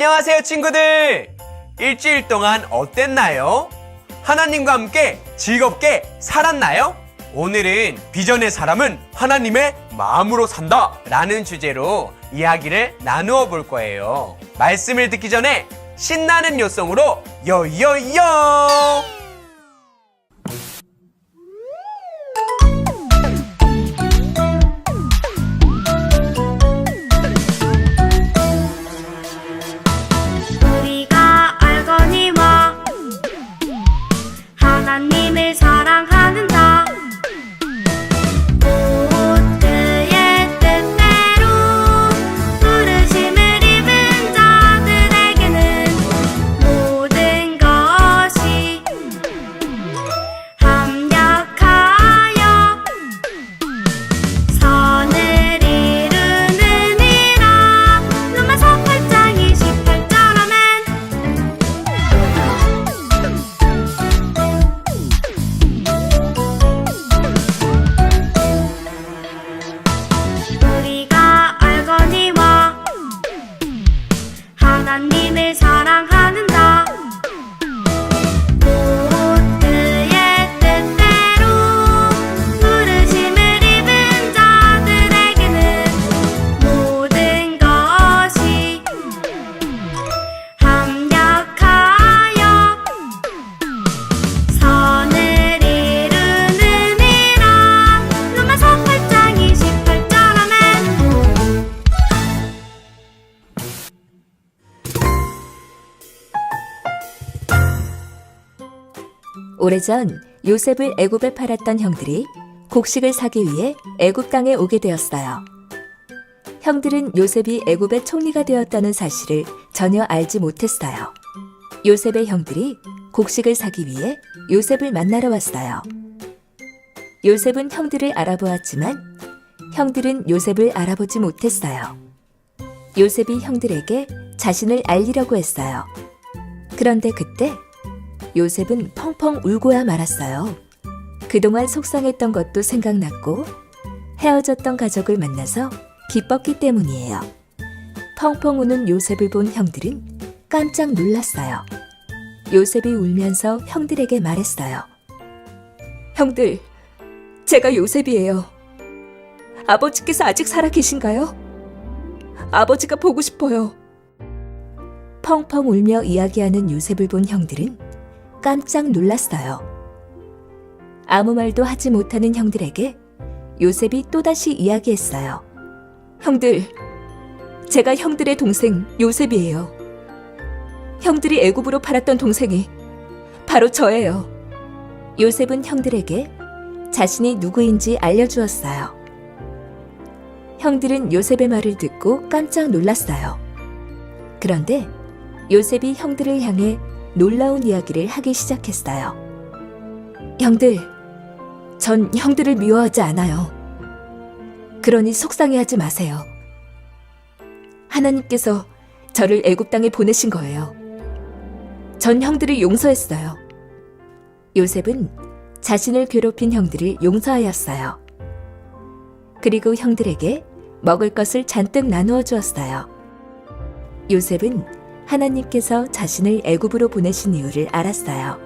안녕하세요 친구들! 일주일 동안 어땠나요? 하나님과 함께 즐겁게 살았나요? 오늘은 비전의 사람은 하나님의 마음으로 산다 라는 주제로 이야기를 나누어 볼 거예요. 말씀을 듣기 전에 신나는 요송으로 요요요! 우리가 알거니와 하나님을 사랑하는다. 그의 뜻대로 부르심을 입은 자들에게는 모든 것이 합력하여 선을 이루느니라. 로마서 8장 28절 아멘. 우리가 알거니와 하나님을 사랑하는다. 그의 뜻대로 부르심을 입은 자들에게는 모든 것이 합력하여 선을 이루느니라. 로마서 8장 28절 아멘. 오래전 요셉을 애굽에 팔았던 형들이 곡식을 사기 위해 애굽 땅에 오게 되었어요. 형들은 요셉이 애굽의 총리가 되었다는 사실을 전혀 알지 못했어요. 요셉의 형들이 곡식을 사기 위해 요셉을 만나러 왔어요. 요셉은 형들을 알아보았지만 형들은 요셉을 알아보지 못했어요. 요셉이 형들에게 자신을 알리려고 했어요. 그런데 그때 요셉은 펑펑 울고야 말았어요. 그동안 속상했던 것도 생각났고 헤어졌던 가족을 만나서 기뻤기 때문이에요. 펑펑 우는 요셉을 본 형들은 깜짝 놀랐어요. 요셉이 울면서 형들에게 말했어요. 형들, 제가 요셉이에요. 아버지께서 아직 살아계신가요? 아버지가 보고 싶어요. 펑펑 울며 이야기하는 요셉을 본 형들은 깜짝 놀랐어요. 아무 말도 하지 못하는 형들에게 요셉이 또다시 이야기했어요. 형들, 제가 형들의 동생 요셉이에요. 형들이 애굽으로 팔았던 동생이 바로 저예요. 요셉은 형들에게 자신이 누구인지 알려주었어요. 형들은 요셉의 말을 듣고 깜짝 놀랐어요. 그런데 요셉이 형들을 향해 놀라운 이야기를 하기 시작했어요. 형들, 전 형들을 미워하지 않아요. 그러니 속상해하지 마세요. 하나님께서 저를 애굽 땅에 보내신 거예요. 전 형들을 용서했어요. 요셉은 자신을 괴롭힌 형들을 용서하였어요. 그리고 형들에게 먹을 것을 잔뜩 나누어 주었어요. 요셉은 하나님께서 자신을 애굽으로 보내신 이유를 알았어요.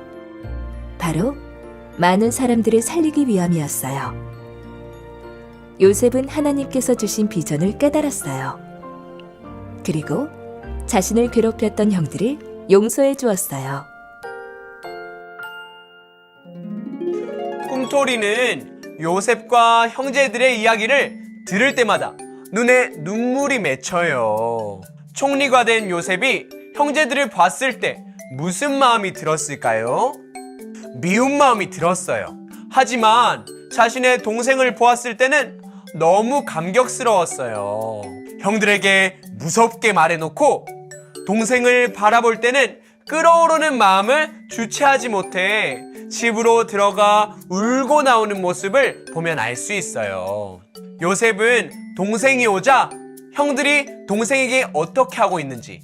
바로 많은 사람들을 살리기 위함이었어요. 요셉은 하나님께서 주신 비전을 깨달았어요. 그리고 자신을 괴롭혔던 형들을 용서해 주었어요. 꿈토리는 요셉과 형제들의 이야기를 들을 때마다 눈에 눈물이 맺혀요. 총리가 된 요셉이 형제들을 봤을 때 무슨 마음이 들었을까요? 미운 마음이 들었어요. 하지만 자신의 동생을 보았을 때는 너무 감격스러웠어요. 형들에게 무섭게 말해놓고 동생을 바라볼 때는 끓어오르는 마음을 주체하지 못해 집으로 들어가 울고 나오는 모습을 보면 알 수 있어요. 요셉은 동생이 오자 형들이 동생에게 어떻게 하고 있는지,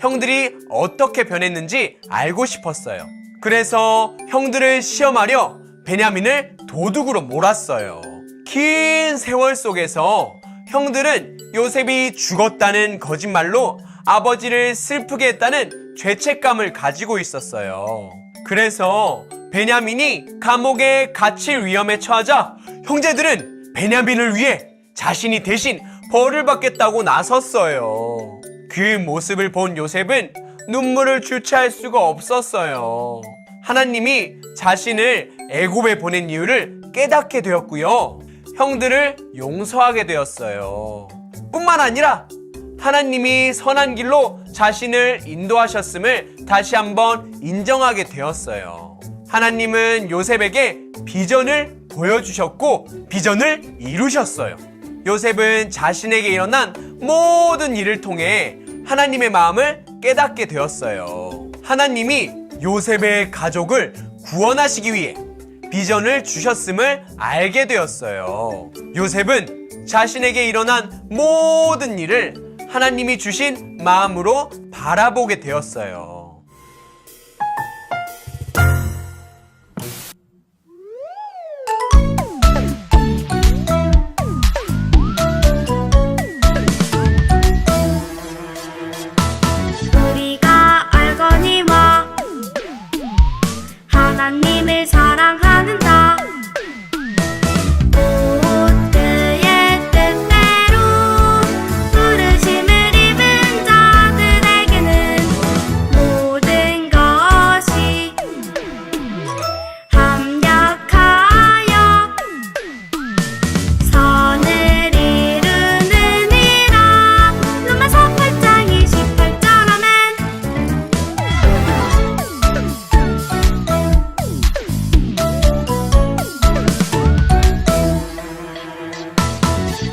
형들이 어떻게 변했는지 알고 싶었어요. 그래서 형들을 시험하려 베냐민을 도둑으로 몰았어요. 긴 세월 속에서 형들은 요셉이 죽었다는 거짓말로 아버지를 슬프게 했다는 죄책감을 가지고 있었어요. 그래서 베냐민이 감옥에 갇힐 위험에 처하자 형제들은 베냐민을 위해 자신이 대신 벌을 받겠다고 나섰어요. 그 모습을 본 요셉은 눈물을 주체할 수가 없었어요. 하나님이 자신을 애굽에 보낸 이유를 깨닫게 되었고요. 형들을 용서하게 되었어요. 뿐만 아니라 하나님이 선한 길로 자신을 인도하셨음을 다시 한번 인정하게 되었어요. 하나님은 요셉에게 비전을 보여주셨고 비전을 이루셨어요. 요셉은 자신에게 일어난 모든 일을 통해 하나님의 마음을 깨닫게 되었어요. 하나님이 요셉의 가족을 구원하시기 위해 비전을 주셨음을 알게 되었어요. 요셉은 자신에게 일어난 모든 일을 하나님이 주신 마음으로 바라보게 되었어요. 우리가 알거니와 하나님을 사랑하는다. 곧 그의 뜻대로 부르심을 입은 자들에게는 모든 것이 합력하여 선을 이루느니라. 로마서 8장 28절 아멘.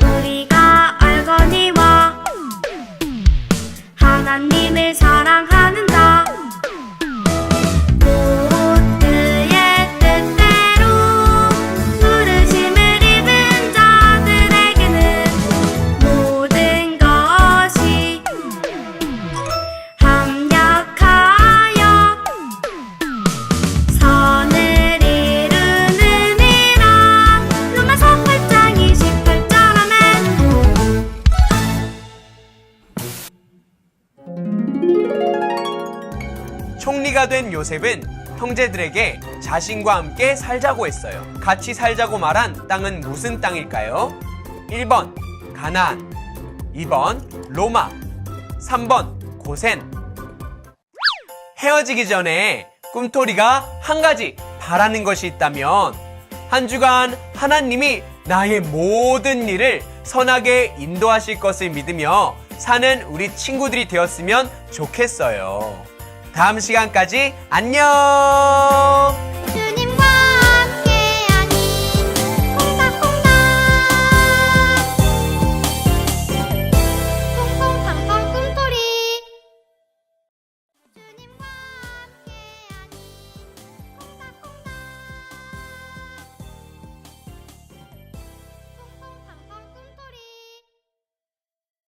우리가 알거니와 하나님을 사랑하는다. 곧 그의 뜻대로 부르심을 입은 자들에게는 모든 것이 합력하여 선을 이루느니라. 로마서 8장 28절 아멘. 총리가 된 요셉은 형제들에게 자신과 함께 살자고 했어요. 같이 살자고 말한 땅은 무슨 땅일까요? 1번 가나안, 2번 로마, 3번 고센. 헤어지기 전에 꿈토리가 한 가지 바라는 것이 있다면 한 주간 하나님이 나의 모든 일을 선하게 인도하실 것을 믿으며 사는 우리 친구들이 되었으면 좋겠어요. 다음 시간까지 안녕!